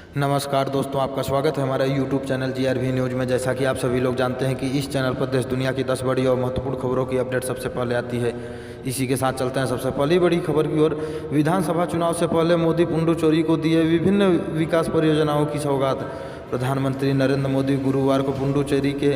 नमस्कार दोस्तों, आपका स्वागत है हमारे YouTube चैनल GRV न्यूज़ में। जैसा कि आप सभी लोग जानते हैं कि इस चैनल पर देश दुनिया की 10 बड़ी और महत्वपूर्ण खबरों की अपडेट सबसे पहले आती है। इसी के साथ चलते हैं सबसे पहली बड़ी खबर की ओर। विधानसभा चुनाव से पहले मोदी पुडुचेरी को दिए विभिन्न विकास परियोजनाओं की सौगात। प्रधानमंत्री नरेंद्र मोदी गुरुवार को पुडुचेरी के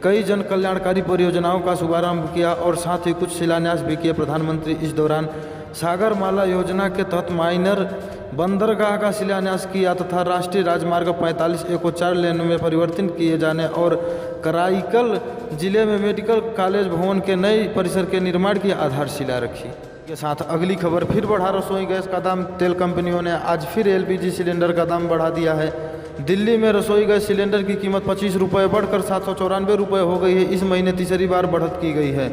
कई जन कल्याणकारी परियोजनाओं का शुभारंभ किया और साथ ही कुछ शिलान्यास भी किए। प्रधानमंत्री इस दौरान सागरमाला योजना के तहत माइनर बंदरगाह का शिलान्यास किया तथा राष्ट्रीय राजमार्ग 45A को 4 लेन में परिवर्तित किए जाने और कराईकल जिले में मेडिकल कॉलेज भवन के नए परिसर के निर्माण की आधारशिला रखी। के साथ अगली खबर, फिर बढ़ा रसोई गैस का दाम। तेल कंपनियों ने आज फिर LPG सिलेंडर का दाम बढ़ा दिया है। दिल्ली में रसोई गैस सिलेंडर की कीमत 25 रुपये बढ़कर 794 रुपये हो गई है। इस महीने तीसरी बार बढ़त की गई है।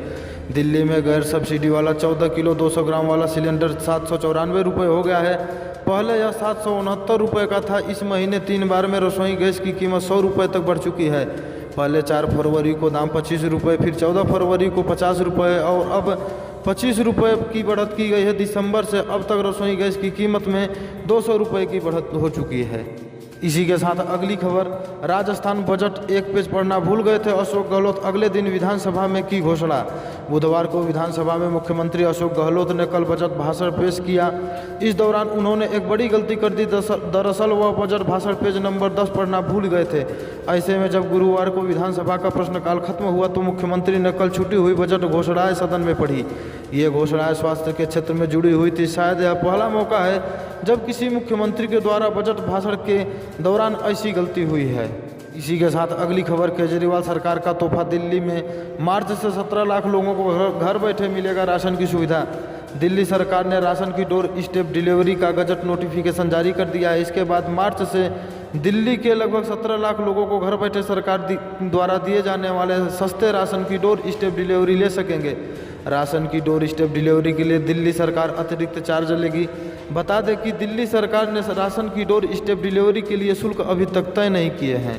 दिल्ली में गैर सब्सिडी वाला 14 किलो 200 ग्राम वाला सिलेंडर 794 रुपये हो गया है। पहले यह 769 रुपये का था। इस महीने 3 बार में रसोई गैस की कीमत 100 रुपये तक बढ़ चुकी है। पहले 4 फरवरी को दाम 25 रुपये, फिर 14 फरवरी को 50 रुपये और अब 25 रुपये की बढ़त की गई है। दिसंबर से अब तक रसोई गैस की कीमत में 200 रुपये की बढ़त हो चुकी है। इसी के साथ अगली खबर, राजस्थान बजट एक पेज पढ़ना भूल गए थे अशोक गहलोत, अगले दिन विधानसभा में की घोषणा। बुधवार को विधानसभा में मुख्यमंत्री अशोक गहलोत ने कल बजट भाषण पेश किया। इस दौरान उन्होंने एक बड़ी गलती कर दी। दरअसल वह बजट भाषण पेज नंबर 10 पढ़ना भूल गए थे। ऐसे में जब गुरुवार को विधानसभा का प्रश्नकाल खत्म हुआ तो मुख्यमंत्री ने कल छुट्टी हुई बजट घोषणाएं सदन में पढ़ी। ये घोषणाएं स्वास्थ्य के क्षेत्र में जुड़ी हुई थी। शायद यह पहला मौका है जब किसी मुख्यमंत्री के द्वारा बजट भाषण के दौरान ऐसी गलती हुई है। इसी के साथ अगली खबर, केजरीवाल सरकार का तोहफा। दिल्ली में मार्च से 17 लाख लोगों को घर बैठे मिलेगा राशन की सुविधा। दिल्ली सरकार ने राशन की डोर स्टेप डिलीवरी का गजट नोटिफिकेशन जारी कर दिया है। इसके बाद मार्च से दिल्ली के लगभग 17 लाख लोगों को घर बैठे सरकार द्वारा दिए जाने वाले सस्ते राशन की डोर स्टेप डिलीवरी ले सकेंगे। राशन की डोर स्टेप डिलीवरी के लिए दिल्ली सरकार अतिरिक्त चार्ज लेगी। बता दें कि दिल्ली सरकार ने राशन की डोर स्टेप डिलीवरी के लिए शुल्क अभी तक तय नहीं किए हैं।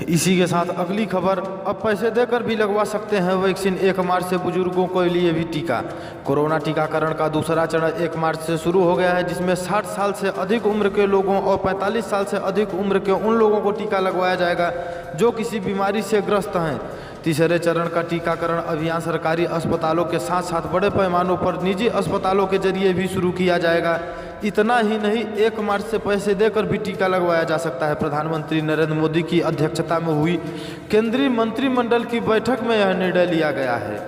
इसी के साथ अगली खबर, अब पैसे देकर भी लगवा सकते हैं वैक्सीन। 1 मार्च से बुजुर्गों के लिए भी टीका। कोरोना टीकाकरण का दूसरा चरण 1 मार्च से शुरू हो गया है, जिसमें 60 साल से अधिक उम्र के लोगों और 45 साल से अधिक उम्र के उन लोगों को टीका लगवाया जाएगा जो किसी बीमारी से ग्रस्त हैं। तीसरे चरण का टीकाकरण अभियान सरकारी अस्पतालों के साथ साथ बड़े पैमानों पर निजी अस्पतालों के जरिए भी शुरू किया जाएगा। इतना ही नहीं, 1 मार्च से पैसे देकर भी टीका लगवाया जा सकता है। प्रधानमंत्री नरेंद्र मोदी की अध्यक्षता में हुई केंद्रीय मंत्रिमंडल की बैठक में यह निर्णय लिया गया है।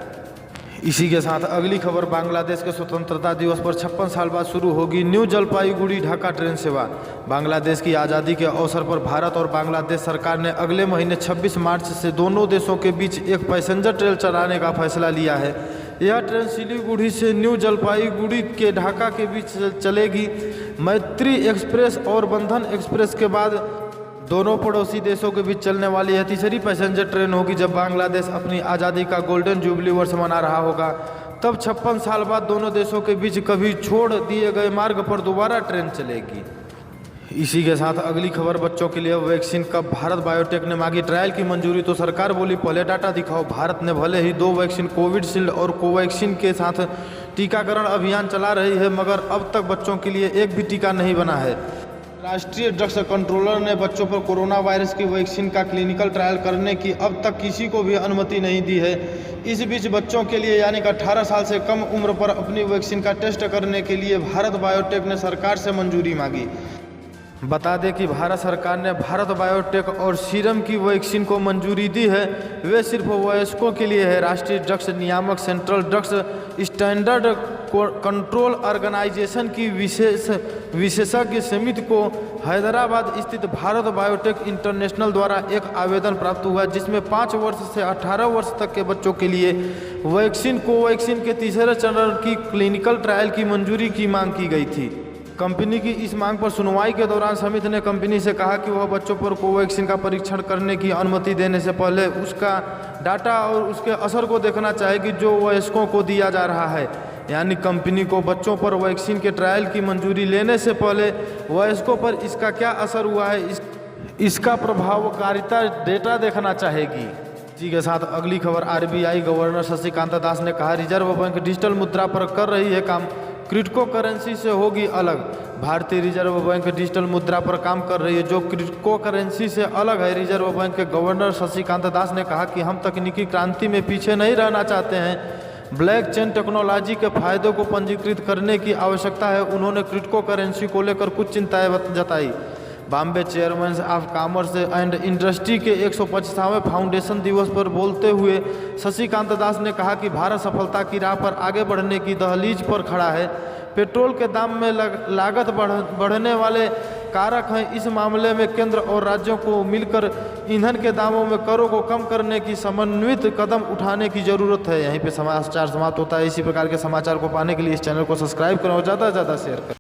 इसी के साथ अगली खबर, बांग्लादेश के स्वतंत्रता दिवस पर 56 साल बाद शुरू होगी न्यू जलपाईगुड़ी ढाका ट्रेन सेवा। बांग्लादेश की आज़ादी के अवसर पर भारत और बांग्लादेश सरकार ने अगले महीने 26 मार्च से दोनों देशों के बीच एक पैसेंजर ट्रेन चलाने का फैसला लिया है। यह ट्रेन सिलीगुड़ी से न्यू जलपाईगुड़ी के ढाका के बीच चलेगी। मैत्री एक्सप्रेस और बंधन एक्सप्रेस के बाद दोनों पड़ोसी देशों के बीच चलने वाली यह तीसरी पैसेंजर ट्रेन होगी। जब बांग्लादेश अपनी आज़ादी का गोल्डन जुबली वर्ष मना रहा होगा तब 56 साल बाद दोनों देशों के बीच कभी छोड़ दिए गए मार्ग पर दोबारा ट्रेन चलेगी। इसी के साथ अगली खबर, बच्चों के लिए वैक्सीन कब। भारत बायोटेक ने मांगी ट्रायल की मंजूरी तो सरकार बोली पहले डाटा दिखाओ। भारत ने भले ही 2 वैक्सीन कोविशील्ड और कोवैक्सीन के साथ टीकाकरण अभियान चला रही है, मगर अब तक बच्चों के लिए एक भी टीका नहीं बना है। राष्ट्रीय ड्रग्स कंट्रोलर ने बच्चों पर कोरोना वायरस की वैक्सीन का क्लिनिकल ट्रायल करने की अब तक किसी को भी अनुमति नहीं दी है। इस बीच बच्चों के लिए यानी कि 18 साल से कम उम्र पर अपनी वैक्सीन का टेस्ट करने के लिए भारत बायोटेक ने सरकार से मंजूरी मांगी। बता दें कि भारत सरकार ने भारत बायोटेक और सीरम की वैक्सीन को मंजूरी दी है। वे सिर्फ वयस्कों के लिए है। राष्ट्रीय ड्रग्स नियामक central drugs standard control organisation की विशेषज्ञ समिति को हैदराबाद स्थित भारत बायोटेक इंटरनेशनल द्वारा एक आवेदन प्राप्त हुआ, जिसमें 5 वर्ष से 18 वर्ष तक के बच्चों के लिए वैक्सीन कोवैक्सीन के तीसरे चरण की क्लिनिकल ट्रायल की मंजूरी की मांग की गई थी। कंपनी की इस मांग पर सुनवाई के दौरान समिति ने कंपनी से कहा कि वह बच्चों पर कोवैक्सीन का परीक्षण करने की अनुमति देने से पहले उसका डाटा और उसके असर को देखना चाहेगी जो वयस्कों को दिया जा रहा है। यानी कंपनी को बच्चों पर वैक्सीन के ट्रायल की मंजूरी लेने से पहले वयस्कों पर इसका क्या असर हुआ है, इसका प्रभावकारिता डेटा देखना चाहेगी। इसी के साथ अगली खबर, RBI गवर्नर शक्तिकांत दास ने कहा रिजर्व बैंक डिजिटल मुद्रा पर कर रही है काम। क्रिप्टो करेंसी से होगी अलग। भारतीय रिजर्व बैंक डिजिटल मुद्रा पर काम कर रही है जो क्रिप्टो करेंसी से अलग है। रिजर्व बैंक के गवर्नर शक्तिकांत दास ने कहा कि हम तकनीकी क्रांति में पीछे नहीं रहना चाहते हैं। ब्लॉकचेन टेक्नोलॉजी के फायदों को पंजीकृत करने की आवश्यकता है। उन्होंने क्रिप्टो करेंसी को लेकर कुछ चिंताएं जताई। Bombay chairman of commerce and industry के 125वें फाउंडेशन दिवस पर बोलते हुए शक्तिकांत दास ने कहा कि भारत सफलता की राह पर आगे बढ़ने की दहलीज पर खड़ा है। पेट्रोल के दाम में लागत बढ़ने वाले कारक हैं। इस मामले में केंद्र और राज्यों को मिलकर ईंधन के दामों में करों को कम करने की समन्वित कदम उठाने की ज़रूरत है। यहीं पे समाचार समाप्त होता है। इसी प्रकार के समाचार को पाने के लिए इस चैनल को सब्सक्राइब करें और ज़्यादा से ज़्यादा शेयर करें।